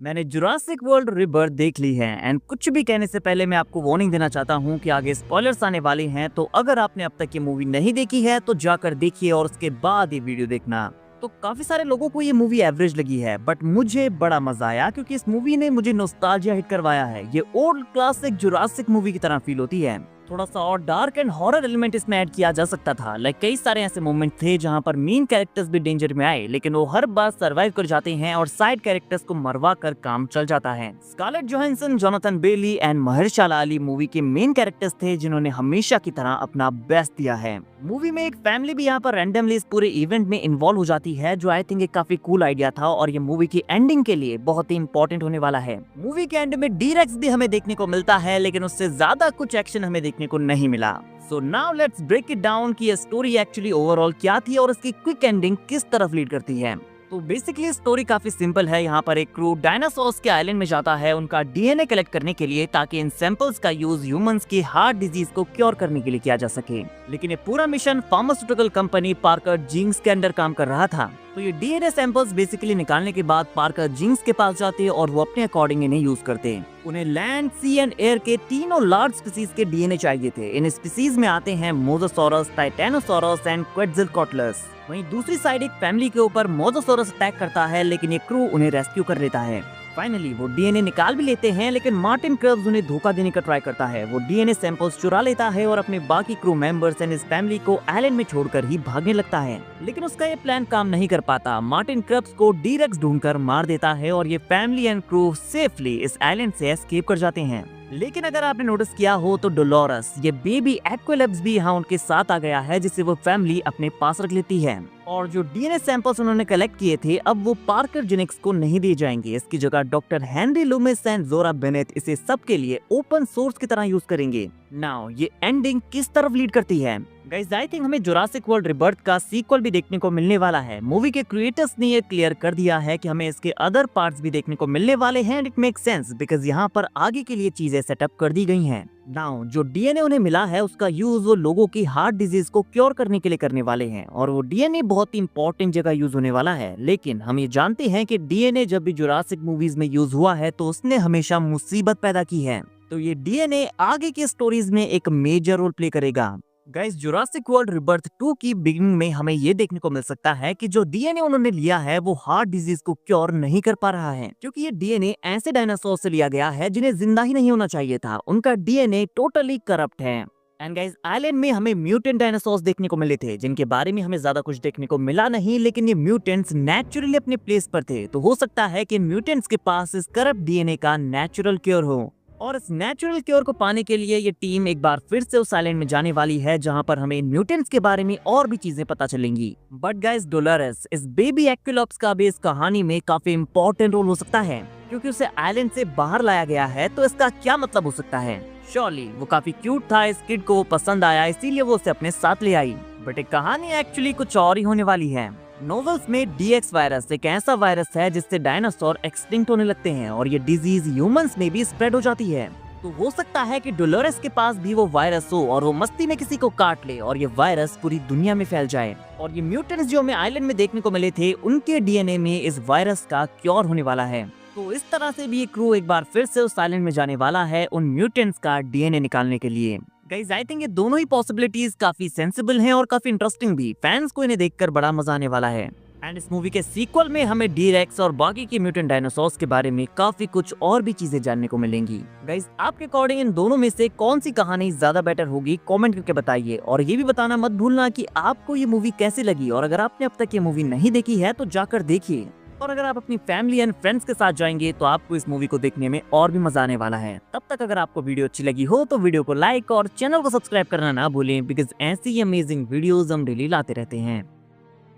मैंने Jurassic world rebirth देख ली है एंड कुछ भी कहने से पहले मैं आपको वार्निंग देना चाहता हूँ कि आगे स्पॉयलर्स आने वाले हैं। तो अगर आपने अब तक ये मूवी नहीं देखी है तो जाकर देखिए और उसके बाद ये वीडियो देखना। तो काफी सारे लोगों को ये मूवी एवरेज लगी है बट मुझे बड़ा मजा आया क्योंकि इस मूवी ने मुझे नॉस्टैल्जिया हिट करवाया है। ये ओल्ड क्लासिक जुरासिक मूवी की तरह फील होती है। थोड़ा सा और डार्क एंड हॉरर एलिमेंट इसमें ऐड किया जा सकता था। लाइक कई सारे ऐसे मोमेंट थे जहां पर मेन कैरेक्टर्स भी डेंजर में आए लेकिन वो हर बार सरवाइव कर जाते हैं और साइड कैरेक्टर्स को मरवा कर काम चल जाता है। Scarlett Johansson, Jonathan Bailey and Mahershala Ali movie के मेन कैरेक्टर्स थे जिन्होंने हमेशा की तरह अपना बेस्ट दिया है। मूवी में एक फैमिली भी यहाँ पर रैंडमली इस पूरे इवेंट में इन्वॉल्व हो जाती है जो आई थिंक एक काफी कूल आइडिया था और ये मूवी की एंडिंग के लिए बहुत ही इंपॉर्टेंट होने वाला है। मूवी के एंड में डी-रेक्स भी हमें देखने को मिलता है लेकिन उससे ज्यादा कुछ एक्शन हमें देखने को नहीं मिला। So now let's break it down कि ये स्टोरी एक्चुअली ओवरऑल क्या थी और इसकी क्विक एंडिंग किस तरफ लीड करती है। तो बेसिकली स्टोरी काफी सिंपल है। यहाँ पर एक क्रू डायनासोर्स के आइलैंड में जाता है उनका डीएनए कलेक्ट करने के लिए ताकि इन सैंपल्स का यूज ह्यूमंस की हार्ट डिजीज को क्योर करने के लिए किया जा सके। लेकिन ये पूरा mission pharmaceutical company Parker Genes के अंडर काम कर रहा था। तो ये डीएनए सैंपल्स बेसिकली निकालने के बाद पार्कर जीन्स के पास जाते हैं और वो अपने अकॉर्डिंग इन्हें यूज करते हैं। उन्हें लैंड, सी एंड एयर के तीनों लार्ज स्पीसीज के डीएनए चाहिए थे। इन स्पीसीज में आते हैं मोसासॉरस, टाइटेनोसॉरस एंड क्वेट्ज़लकोटलस। वहीं दूसरी साइड एक फैमिली के ऊपर मोसासॉरस अटैक करता है लेकिन ये क्रू उन्हें रेस्क्यू कर लेता है। फाइनली वो डीएनए निकाल भी लेते हैं लेकिन मार्टिन क्रब्स उन्हें धोखा देने का ट्राई करता है। वो डीएनए सैंपल्स चुरा लेता है और अपने बाकी क्रू मेंबर्स एंड इस फैमिली को आइलैंड में छोड़कर ही भागने लगता है। लेकिन उसका ये प्लान काम नहीं कर पाता। मार्टिन क्रब्स को डी-रेक्स ढूंढकर मार देता है और ये फैमिली एंड क्रू सेफली इस आइलैंड से एस्केप कर जाते हैं। लेकिन अगर आपने नोटिस किया हो तो डोलोरस, ये बेबी एक्वालेब्स भी यहाँ उनके साथ आ गया है जिसे वो फैमिली अपने पास रख लेती है। और जो डीएनए सैंपल्स उन्होंने कलेक्ट किए थे अब वो पार्कर जेनिक्स को नहीं दिए जाएंगे। इसकी जगह डॉक्टर हेनरी लूमिस एंड जोरा बेनेट इसे सबके लिए ओपन सोर्स की तरह यूज करेंगे। नाउ ये एंडिंग किस तरफ लीड करती है? गाइस आई थिंक हमें जुरासिक वर्ल्ड रिबर्थ का सीक्वल भी देखने को मिलने वाला है। मूवी के क्रिएटर्स ने ये क्लियर कर दिया है कि हमें इसके अदर पार्ट्स भी देखने को मिलने वाले हैं and it makes sense because यहाँ पर आगे के लिए चीजें सेटअप कर दी गई हैं। नाउ जो डीएनए उन्हें मिला है उसका यूज वो लोगों की हार्ट डिजीज को क्योर करने के लिए करने वाले हैं और वो डीएनए बहुत ही इंपॉर्टेंट जगह यूज होने वाला है। लेकिन हम ये जानते हैं कि डीएनए जब भी जुरासिक मूवीज में यूज हुआ है तो उसने हमेशा मुसीबत पैदा की है। तो ये डीएनए आगे की स्टोरीज में एक मेजर रोल प्ले करेगा। गाइस जुरासिक वर्ल्ड रिबर्थ 2 की बिगिनिंग में हमें ये देखने को मिल सकता है कि जो डीएनए उन्होंने लिया है वो हार्ट डिजीज को क्योर नहीं कर पा रहा है क्योंकि ये डीएनए ऐसे डायनासोर से लिया गया है जिन्हें जिंदा ही नहीं होना चाहिए था। उनका डीएनए टोटली करप्ट है। एंड गाइस आइलैंड में हमें म्यूटेंट डायनासोर्स देखने को मिले थे जिनके बारे में हमें ज्यादा कुछ देखने को मिला नहीं लेकिन ये म्यूटेंट्स नेचुरली अपने प्लेस पर थे। तो हो सकता है कि म्यूटेंट्स के पास इस करप्ट डीएनए का नेचुरल क्योर हो और इस नेचुरल क्योर को पाने के लिए ये टीम एक बार फिर से उस आइलैंड में जाने वाली है जहां पर हमें इन म्यूटेंट्स के बारे में और भी चीजें पता चलेंगी। बट गाइस डोलोरस, इस बेबी एक्विलॉप्स का भी इस कहानी में काफी इंपॉर्टेंट रोल हो सकता है क्योंकि उसे आइलैंड से बाहर लाया गया है। तो इसका क्या मतलब हो सकता है? श्योरली वो काफी क्यूट था, इस किड को वो पसंद आया इसीलिए वो उसे अपने साथ ले आई। बट एक कहानी एक्चुअली कुछ और ही होने वाली है। नोवेल्स में डीएक्स वायरस एक ऐसा वायरस है जिससे डायनासोर एक्सटिंक्ट होने लगते हैं और ये डिजीज ह्यूमंस में भी स्प्रेड हो जाती है। तो हो सकता है कि डोलोरस के पास भी वो वायरस हो और वो मस्ती में किसी को काट ले और ये वायरस पूरी दुनिया में फैल जाए। और ये म्यूटेंट्स जो हमें आइलैंड में देखने को मिले थे उनके डीएनए में इस वायरस का क्योर होने वाला है। तो इस तरह से भी ये क्रू एक बार फिर से उस आइलैंड में जाने वाला है उन म्यूटेंट्स का डीएनए निकालने के लिए। गाइस आई थिंक ये दोनों ही पॉसिबिलिटीज काफी सेंसिबल हैं और काफी इंटरेस्टिंग भी। फैंस को इन्हें देखकर बड़ा मजा आने वाला है। एंड इस मूवी के सीक्वल में हमें डी-रेक्स और बाकी के म्यूटेंट डायनासोर्स के बारे में काफी कुछ और भी चीजें जानने को मिलेंगी। गाइस आपके अकॉर्डिंग इन दोनों में से कौन सी कहानी ज्यादा बेटर होगी कमेंट करके बताइए और ये भी बताना मत भूलना कि आपको ये मूवी कैसी लगी और अगर आपने अब तक ये मूवी नहीं देखी है तो जाकर देखिए और अगर आप अपनी फैमिली एंड फ्रेंड्स के साथ जाएंगे तो आपको इस मूवी को देखने में और भी मजा आने वाला है। तब तक अगर आपको वीडियो अच्छी लगी हो तो वीडियो को लाइक और चैनल को सब्सक्राइब करना ना भूलें बिकॉज ऐसी अमेजिंग वीडियोस हम डेली लाते रहते हैं।